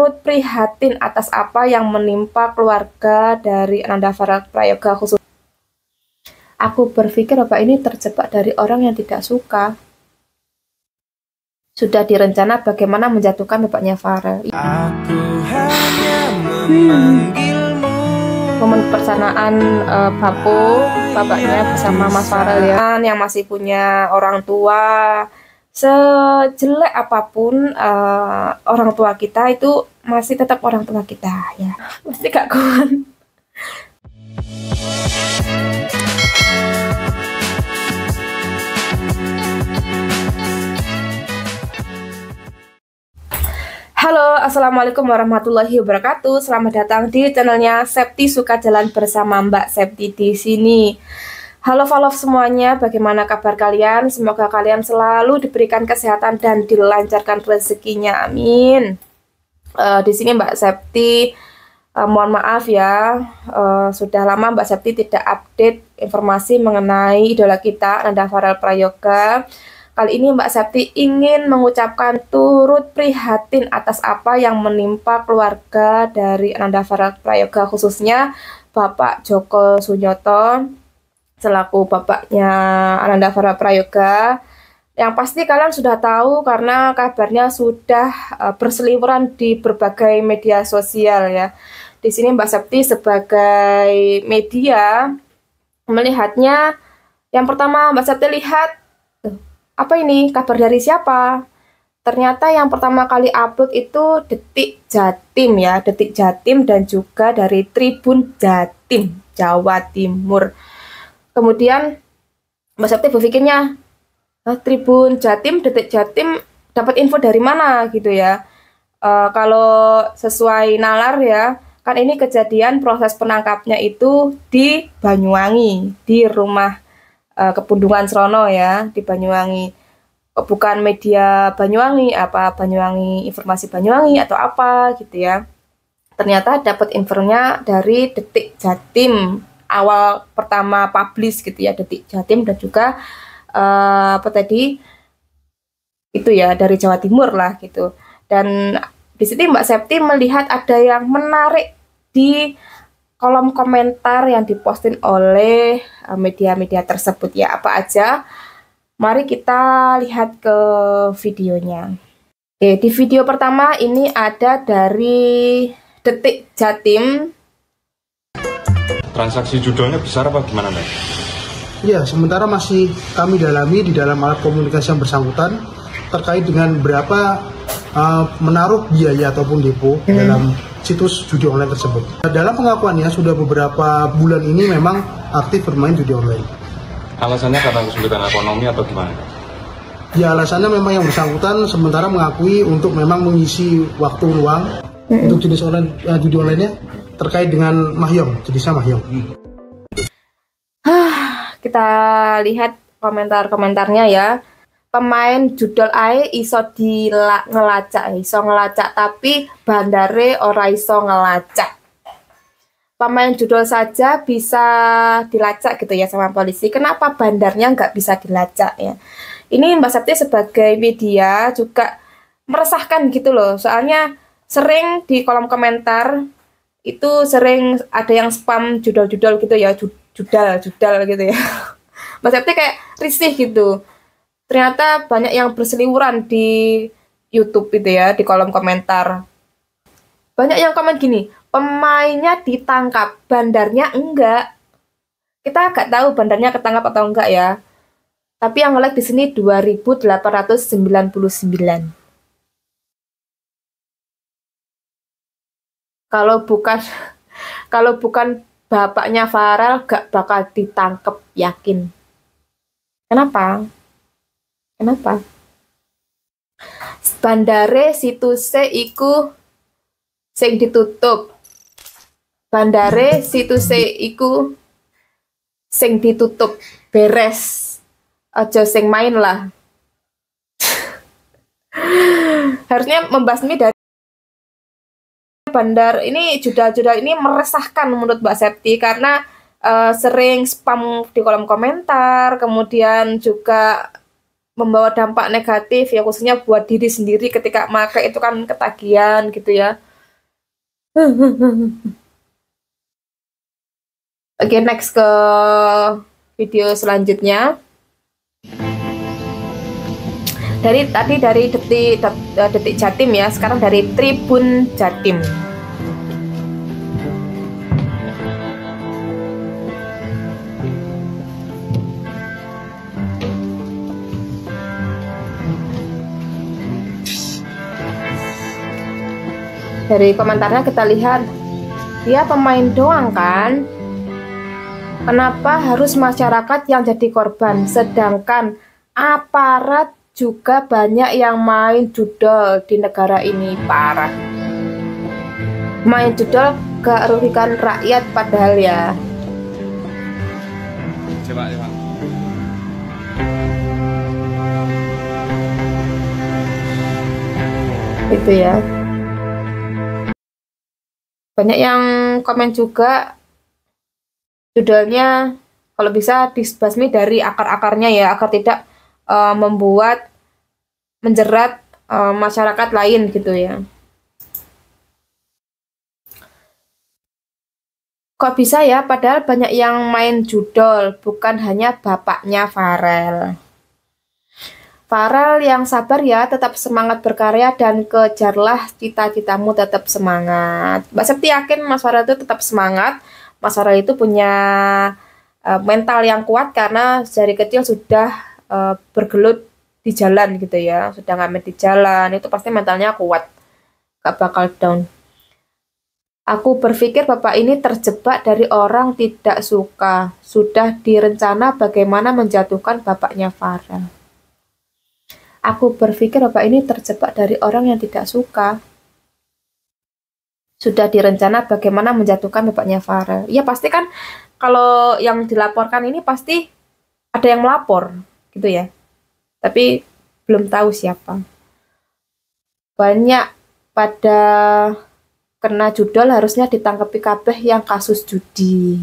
turut prihatin atas apa yang menimpa keluarga dari Ananda Farel Prayoga khusus. Aku berpikir Bapak ini terjebak dari orang yang tidak suka. Sudah direncana bagaimana menjatuhkan bapaknya Farel. Aku hanya memanggilmu. Momen persanaan bapaknya bersama Mas Farel ya, yang masih punya orang tua. Sejelek apapun orang tua kita itu masih tetap orang tua kita ya, pasti gak kuat. Halo, assalamualaikum warahmatullahi wabarakatuh. Selamat datang di channelnya Septi Suka Jalan bersama Mbak Septi di sini. Halo follow semuanya, bagaimana kabar kalian? Semoga kalian selalu diberikan kesehatan dan dilancarkan rezekinya, amin. Di sini Mbak Septi, mohon maaf ya, sudah lama Mbak Septi tidak update informasi mengenai idola kita, Ananda Farel Prayoga. Kali ini Mbak Septi ingin mengucapkan turut prihatin atas apa yang menimpa keluarga dari Ananda Farel Prayoga, khususnya Bapak Joko Sunyoto selaku bapaknya Ananda Farel Prayoga. Yang pasti kalian sudah tahu karena kabarnya sudah berseliweran di berbagai media sosial ya. Di sini Mbak Septi sebagai media melihatnya, yang pertama Mbak Septi lihat, apa ini, kabar dari siapa? Ternyata yang pertama kali upload itu Detik Jatim ya, Detik Jatim dan juga dari Tribun Jatim, Jawa Timur. Kemudian Mbak Septi berpikirnya, Tribun Jatim, Detik Jatim dapat info dari mana gitu ya. Kalau sesuai nalar ya, kan ini kejadian proses penangkapnya itu di Banyuwangi, di rumah Kepundungan Srono ya, di Banyuwangi. Bukan media Banyuwangi, apa Banyuwangi, informasi Banyuwangi atau apa gitu ya. Ternyata dapat infonya dari Detik Jatim, awal pertama publish gitu ya, Detik Jatim dan juga apa tadi itu ya, dari Jawa Timur lah gitu. Dan di sini Mbak Septi melihat ada yang menarik di kolom komentar yang diposting oleh media-media tersebut ya. Apa aja? Mari kita lihat ke videonya. Oke, di video pertama ini ada dari Detik Jatim. Transaksi judulnya besar apa gimana, Mbak? Ya, sementara masih kami dalami di dalam alat komunikasi yang bersangkutan terkait dengan berapa menaruh biaya ataupun depo dalam situs judi online tersebut. Dalam pengakuannya sudah beberapa bulan ini memang aktif bermain judi online. Alasannya karena kesulitan ekonomi atau gimana? Ya, alasannya memang yang bersangkutan sementara mengakui untuk memang mengisi waktu luang untuk jenis online, judi online-nya terkait dengan mahjong, jenisnya mahjong. Kita lihat komentar-komentarnya ya. Pemain judol ae iso ngelacak tapi bandare ora iso ngelacak. Pemain judol saja bisa dilacak gitu ya sama polisi. Kenapa bandarnya nggak bisa dilacak ya? Ini Mbak Septi sebagai media juga meresahkan gitu loh. Soalnya sering di kolom komentar itu sering ada yang spam judol-judol gitu ya, judal gitu ya. Mbak Septi kayak risih gitu. Ternyata banyak yang berseliweran di YouTube gitu ya, di kolom komentar. Banyak yang komen gini, pemainnya ditangkap, bandarnya enggak. Kita nggak tahu bandarnya ketangkap atau enggak ya. Tapi yang nge-like di sini 2.899. Kalau bukan bapaknya Farel gak bakal ditangkep, yakin. Kenapa? Bandare situse iku sing ditutup. Bandare situse iku sing ditutup. Beres. Aja sing main lah. Harusnya membasmi dari bandar ini, judal-judal ini meresahkan menurut Mbak Septi karena sering spam di kolom komentar, kemudian juga membawa dampak negatif ya, khususnya buat diri sendiri ketika pakai itu kan ketagihan gitu ya. Oke, next ke video selanjutnya. Dari detik Jatim ya, sekarang dari Tribun Jatim. Dari komentarnya kita lihat, dia pemain doang kan? Kenapa harus masyarakat yang jadi korban? Sedangkan aparat juga banyak yang main judol di negara ini. Parah. Main judol gak rugikan rakyat padahal ya. Coba. Itu ya. Banyak yang komen juga judulnya kalau bisa disbasmi dari akar-akarnya ya, agar tidak membuat menjerat masyarakat lain gitu ya. Kok bisa ya, padahal banyak yang main judol, bukan hanya bapaknya Farel. Farel yang sabar ya, tetap semangat berkarya dan kejarlah cita-citamu, tetap semangat. Mbak Septi yakin Mas Farel itu tetap semangat. Mas Farel itu punya mental yang kuat karena dari kecil sudah bergelut di jalan gitu ya, sudah ngamen di jalan, itu pasti mentalnya kuat, gak bakal down. Aku berpikir bapak ini terjebak dari orang tidak suka, sudah direncana bagaimana menjatuhkan bapaknya Farel. Aku berpikir bapak ini terjebak dari orang yang tidak suka, sudah direncana bagaimana menjatuhkan bapaknya Farel. Ya pasti kan kalau yang dilaporkan ini pasti ada yang melapor gitu ya. Tapi belum tahu siapa. Banyak pada kena judol harusnya ditangkapi kabeh yang kasus judi.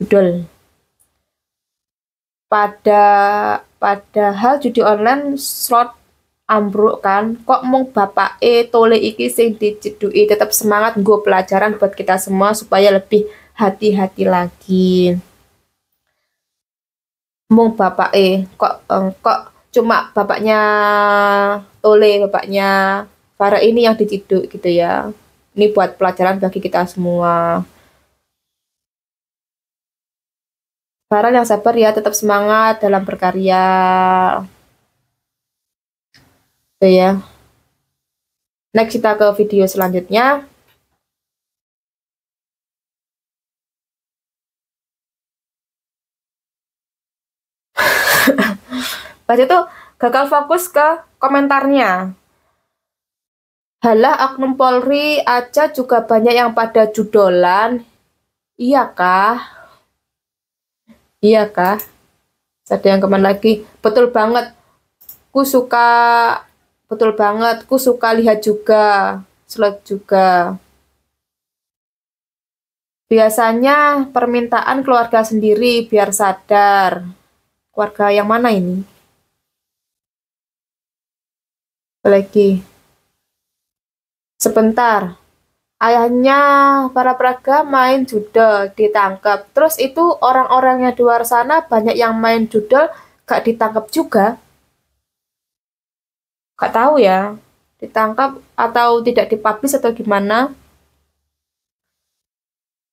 Judol. Padahal judi online slot ambruk kan, kok mung bapak tole iki sing dijedui. Tetap semangat, gue pelajaran buat kita semua supaya lebih hati-hati lagi. Mung bapak kok cuma bapaknya tole, bapaknya Farel ini yang diciduk gitu ya. Ini buat pelajaran bagi kita semua. Farel yang sabar ya, tetap semangat dalam berkarya. Itu ya. Next kita ke video selanjutnya. Pas itu gagal fokus ke komentarnya. Halah, oknum Polri aja juga banyak yang pada judolan. Iya kah? Iya kah? Ada yang komen lagi. Betul banget. Betul banget. Ku suka lihat juga. Slot juga. Biasanya permintaan keluarga sendiri biar sadar. Keluarga yang mana ini? Lagi. Sebentar. Ayahnya para praga main judol, ditangkap. Terus itu orang-orang yang di luar sana banyak yang main judol, gak ditangkap juga. Gak tahu ya, ditangkap atau tidak dipublish atau gimana.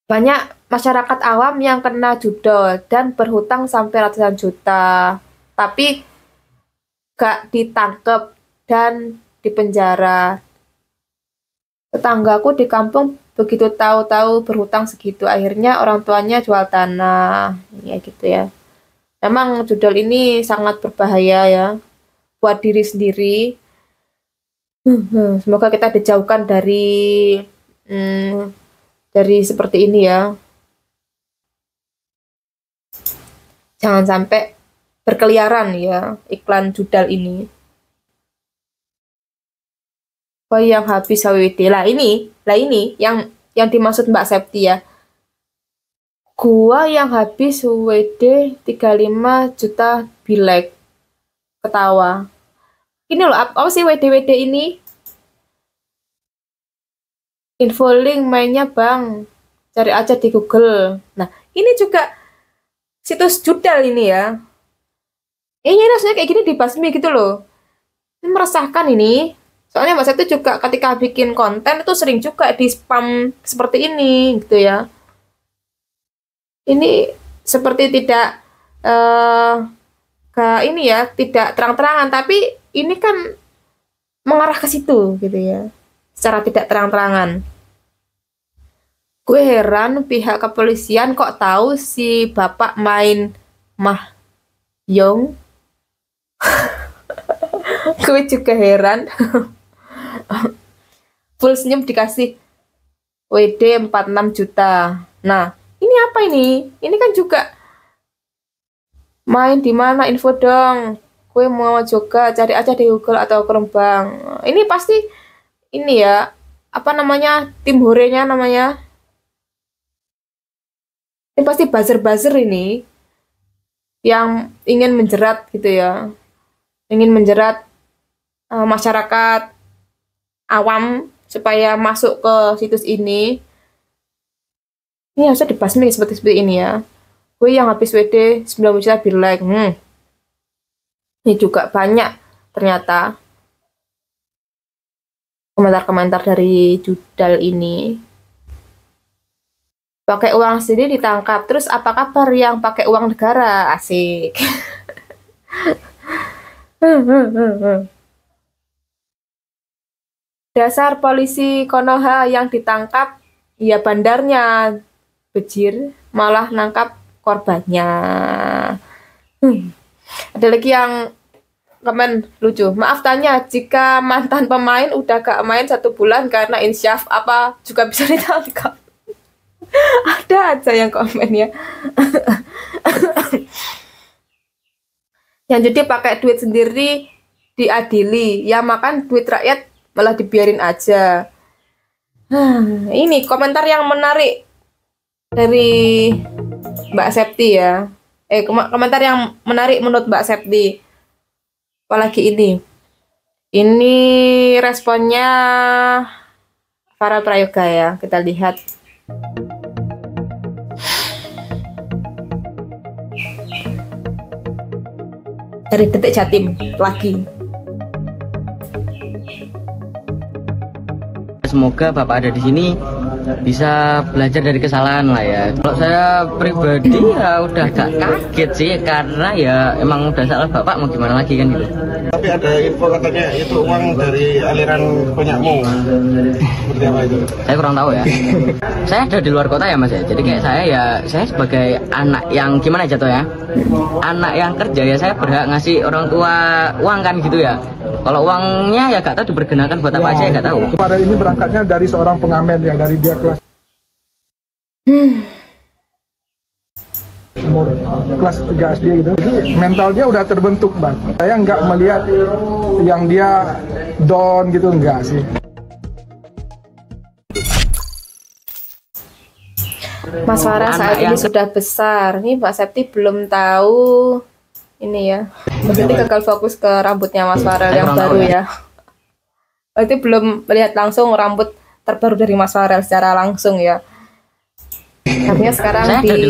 Banyak masyarakat awam yang kena judol dan berhutang sampai ratusan juta. Tapi gak ditangkap dan dipenjara. Tetanggaku di kampung begitu tahu-tahu berhutang segitu, akhirnya orang tuanya jual tanah, ya gitu ya. Memang judol ini sangat berbahaya ya buat diri sendiri. Semoga kita dijauhkan dari seperti ini ya. Jangan sampai berkeliaran ya iklan judal ini. Oh, yang habis HWD lah ini yang dimaksud Mbak Septi ya. Gua yang habis WD 35 juta bilek. Ketawa. Ini loh, apa sih WD-WD ini? Info link mainnya bang, cari aja di Google. Nah, ini juga situs judal ini ya. Ini rasanya kayak gini dibasmi gitu loh. Ini meresahkan ini. Soalnya Mbak Septi juga ketika bikin konten itu sering juga di spam seperti ini gitu ya. Ini seperti tidak ke ini ya, tidak terang-terangan, tapi ini kan mengarah ke situ gitu ya. Secara tidak terang-terangan. Gue heran pihak kepolisian kok tahu si bapak main mahjong. Gue juga heran. Full senyum dikasih WD 46 juta. Nah, ini apa ini? Ini kan juga main di mana, info dong. Gue mau juga, cari aja di Google atau Kerembang. Ini pasti ini ya, apa namanya, tim horenya namanya. Ini pasti buzzer-buzzer ini yang ingin menjerat gitu ya, ingin menjerat masyarakat awam supaya masuk ke situs ini. Ini harusnya dibasmi seperti ini ya. Gue yang habis WD 9 juta be like, ini juga banyak ternyata komentar-komentar dari judal ini. Pakai uang sendiri ditangkap. Terus apa kabar yang pakai uang negara? Asik. Dasar polisi Konoha yang ditangkap, ya bandarnya bejir, malah nangkap korbannya. Ada lagi yang komen lucu. Maaf tanya, jika mantan pemain udah gak main 1 bulan karena insyaf, apa juga bisa ditangkap? Ada aja yang komen ya. Yang jadi pakai duit sendiri diadili, ya makan duit rakyat malah dibiarin aja. Ini komentar yang menarik dari Mbak Septi ya. Komentar yang menarik menurut Mbak Septi. Apalagi ini. Ini responnya Farah Prayoga ya. Kita lihat. Dari Detik Jatim lagi. Semoga Bapak ada di sini bisa belajar dari kesalahan lah ya. Kalau saya pribadi ya udah gak kaget sih, karena ya emang udah salah Bapak, mau gimana lagi kan gitu. Tapi ada info katanya itu uang dari aliran punyakmu. Seperti apa itu? Saya kurang tahu ya. Saya ada di luar kota ya Mas ya. Jadi kayak saya sebagai anak yang gimana jatuh ya, anak yang kerja ya, saya berhak ngasih orang tua uang kan gitu ya. Kalau uangnya ya gak tahu dipergunakan buat apa aja ya gak tahu. Pada ini berangkatnya dari seorang pengamen ya, dari dia kelas umur kelas 3 SD gitu. Jadi mentalnya udah terbentuk Bang. Saya nggak melihat yang dia down gitu, enggak sih. Mas Farah saat ini sudah besar. Nih Mbak Septi belum tahu ini ya. Berarti gagal fokus ke rambutnya Mas Farah yang baru ya. Berarti belum melihat langsung rambut terbaru dari Mas Farah secara langsung ya. Artinya sekarang di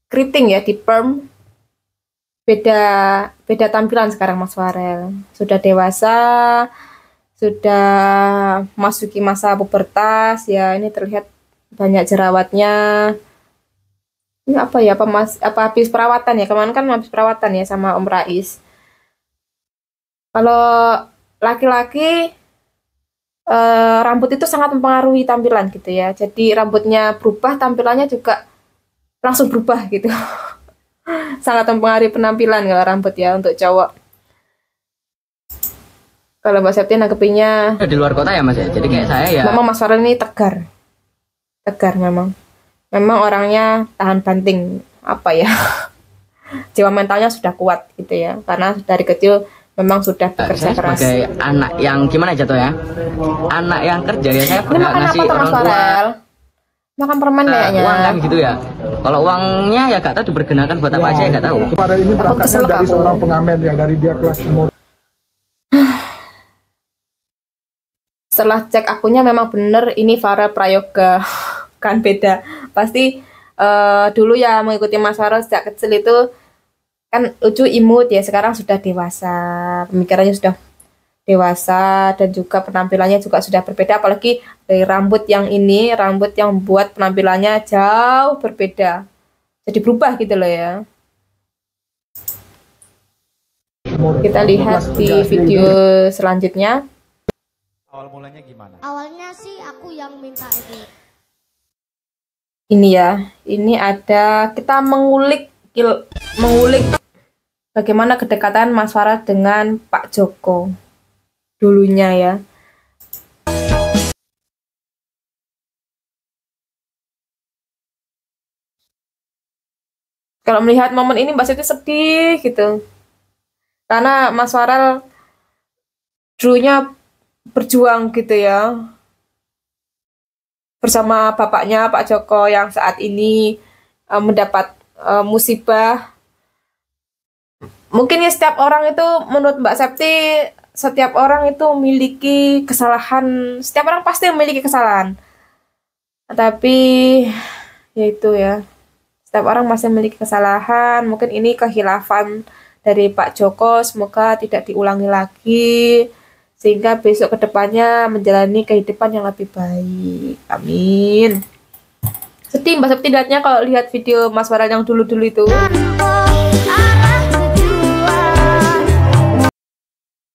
keriting ya, di perm. Beda tampilan sekarang Mas Farel. Sudah dewasa, sudah masuki masa pubertas ya. Ini terlihat banyak jerawatnya. Ini apa ya? Apa habis perawatan ya? Kemarin kan habis perawatan ya sama Om Rais. Kalau laki-laki rambut itu sangat mempengaruhi tampilan gitu ya. Jadi rambutnya berubah, tampilannya juga langsung berubah gitu. Sangat mempengaruhi penampilan kalau rambut ya untuk cowok. Kalau Mbak Septi nanggepinnya Di luar kota ya Mas ya. Jadi kayak saya ya. memang Mas Farel ini tegar memang. Memang orangnya tahan banting, apa ya. Jiwa mentalnya sudah kuat gitu ya. Karena dari kecil memang sudah bekerja Saya keras. sebagai anak yang gimana jatuh ya, anak yang kerja ya, saya Ini berhak makan ngasih apa tuh orang Mas tua Farel? Makan permen kayaknya. uang kan gitu ya. Kalau uangnya ya gak tahu dipergunakan buat apa aja ya gak tahu. Pada ini berangkatnya kesel dari aku. seorang pengamen ya, dari dia kelas umur Setelah cek akunnya memang bener ini Farel Prayoga. Kan beda. Pasti dulu ya mengikuti Mas Farel sejak kecil itu kan lucu imut ya, sekarang sudah dewasa, pemikirannya sudah dewasa dan juga penampilannya juga sudah berbeda, apalagi dari rambut yang ini, rambut yang buat penampilannya jauh berbeda. Jadi berubah gitu loh ya. Kita lihat di video selanjutnya. Awal mulanya gimana? Awalnya sih aku yang minta itu. Ini ya, ini ada kita mengulik bagaimana kedekatan Mas Farel dengan Pak Joko dulunya ya. Kalau melihat momen ini Mbak Septi sedih gitu. Karena Mas Farel dulunya berjuang gitu ya. Bersama bapaknya Pak Joko yang saat ini mendapat musibah. Mungkin ya setiap orang itu menurut Mbak Septi, setiap orang itu memiliki kesalahan, setiap orang pasti memiliki kesalahan. Tapi ya itu ya, setiap orang masih memiliki kesalahan. Mungkin ini kehilafan dari Pak Joko, semoga tidak diulangi lagi sehingga besok kedepannya menjalani kehidupan yang lebih baik. Amin. Sedih Mbak Septi lihatnya kalau lihat video Mas Farel yang dulu-dulu itu.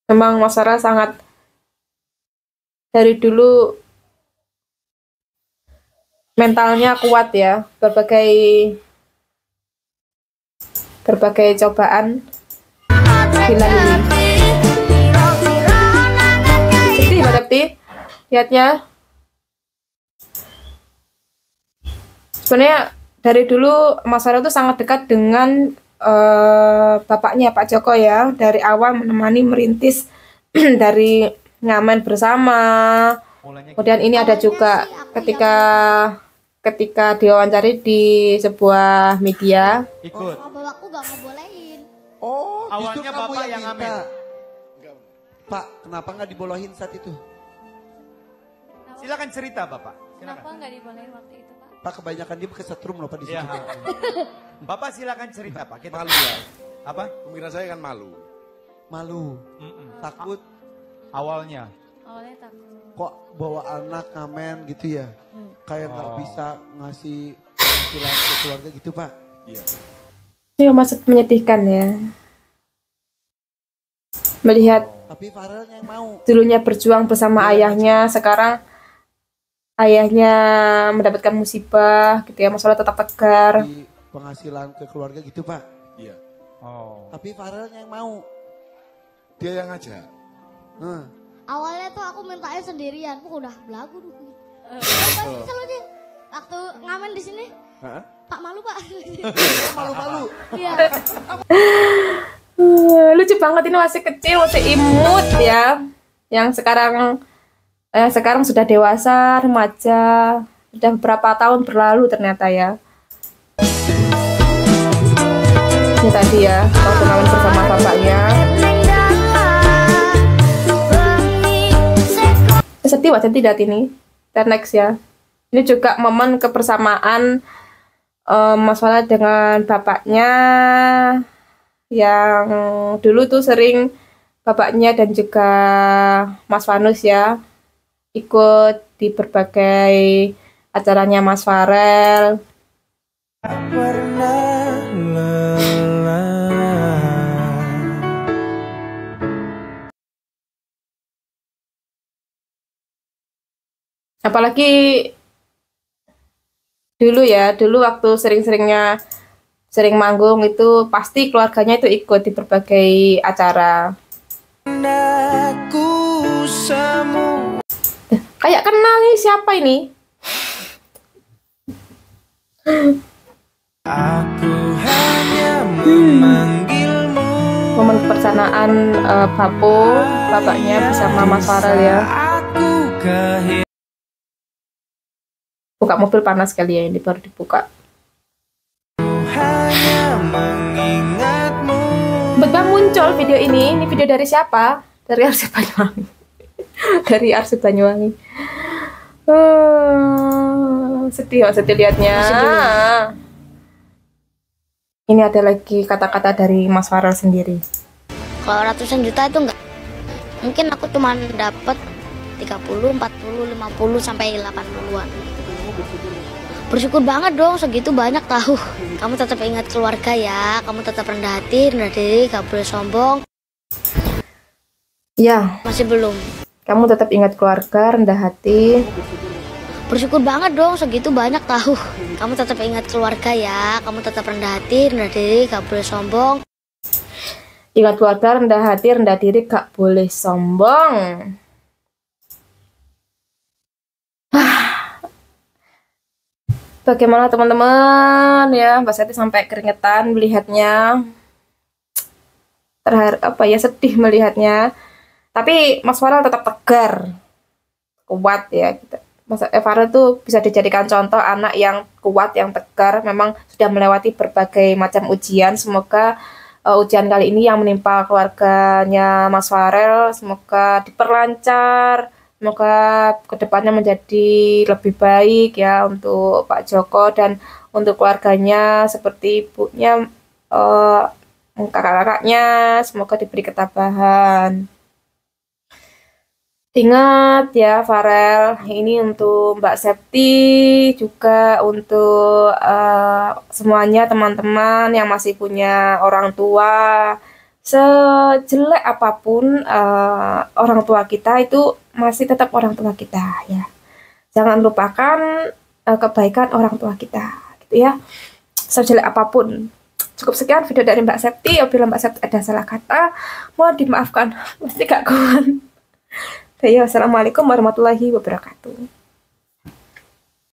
Memang Mas Farel sangat dari dulu mentalnya kuat ya, berbagai cobaan dilalui. Sedih Mbak Septi lihatnya. Sebenarnya dari dulu Mas Farel itu sangat dekat dengan bapaknya Pak Joko ya, dari awal menemani merintis dari ngamen bersama. Kemudian ini ada juga ketika diwawancari di sebuah media. Ikut. Bapakku gak ngebolehin. Oh, justru Awalnya kamu Bapak yang minta. ngamen. Pak, kenapa nggak dibolehin saat itu? Silakan cerita Bapak. Kenapa Silakan. nggak dibolehin waktu itu, Pak? Pak, kebanyakan dia kesetrum loh Pak di situ. Iya. Bapak silakan cerita Pak. Kita Malu ya. apa? Pemikiran saya kan malu. Malu, takut Awalnya. Awalnya takut. kok bawa anak ngamen gitu ya. Kayak nggak bisa ngasih penghasilan ke keluarga gitu Pak. Iya. Ya maksud menyedihkan ya. Melihat Tapi Farel yang mau. dulunya berjuang bersama ayahnya, sekarang ayahnya mendapatkan musibah gitu ya, masalah tetap tegar. Di penghasilan ke keluarga gitu Pak. Iya. Oh. Tapi Farel yang mau. Dia yang ngajak. Awalnya tuh aku mintanya sendirian, aku udah belagu dulu. Apa sih selalunya? Waktu ngamen di sini, Hah? Pak malu Pak. Malu-malu. Iya. Lucu banget, ini masih kecil, masih imut ya. Yang sekarang sudah dewasa, remaja, sudah beberapa tahun berlalu ternyata ya. Ini tadi ya, waktu ngamen bersama bapaknya. Sedih wajah tidak ini. Dan next ya. Ini juga momen kebersamaan Mas Farel dengan bapaknya yang dulu tuh sering bapaknya dan juga Mas Vanus ya ikut di berbagai acaranya Mas Farel. Apalagi dulu ya, dulu waktu sering manggung itu pasti keluarganya itu ikut di berbagai acara. Kayak kenal nih, siapa ini? Aku hanya memanggilmu. Momen kebersamaan bapaknya bersama Mas Farel ya. Aku kehilangan. Buka mobil panas kali ya, ini baru dibuka. Hanya mengingatmu. Tiba-tiba muncul video ini video dari siapa? Dari RC Banyuwangi. dari Arsip Banyuwangi. Sedih lihatnya. Ini ada lagi kata-kata dari Mas Farel sendiri. Kalau ratusan juta itu enggak. Mungkin aku cuma dapat 30, 40, 50 sampai 80-an. Bersyukur banget dong, segitu banyak tahu. Kamu tetap ingat keluarga ya, kamu tetap rendah hati, rendah diri, gak boleh sombong. Ya. Masih belum. Kamu tetap ingat keluarga, rendah hati. Bersyukur banget dong, segitu banyak tahu. Kamu tetap ingat keluarga ya, kamu tetap rendah hati, rendah diri, gak boleh sombong. Ingat keluarga, rendah hati, rendah diri, gak boleh sombong. Bagaimana teman-teman ya, Mbak Seti sampai keringetan melihatnya. Sedih melihatnya. Tapi Mas Farel tetap tegar, kuat ya. Mas Farel tuh bisa dijadikan contoh anak yang kuat, yang tegar. Memang sudah melewati berbagai macam ujian. Semoga ujian kali ini yang menimpa keluarganya Mas Farel semoga diperlancar. Semoga kedepannya menjadi lebih baik ya untuk Pak Joko dan untuk keluarganya seperti ibunya, kakak-kakaknya. Semoga diberi ketabahan. Ingat ya Farel, ini untuk Mbak Septi juga untuk semuanya teman-teman yang masih punya orang tua. Sejelek apapun orang tua kita itu masih tetap orang tua kita ya. Jangan lupakan kebaikan orang tua kita gitu ya. Sejelek apapun. Cukup sekian video dari Mbak Septi. Apabila Mbak Septi ada salah kata, mohon dimaafkan. Mesti gak kuat. Ya, wassalamualaikum warahmatullahi wabarakatuh.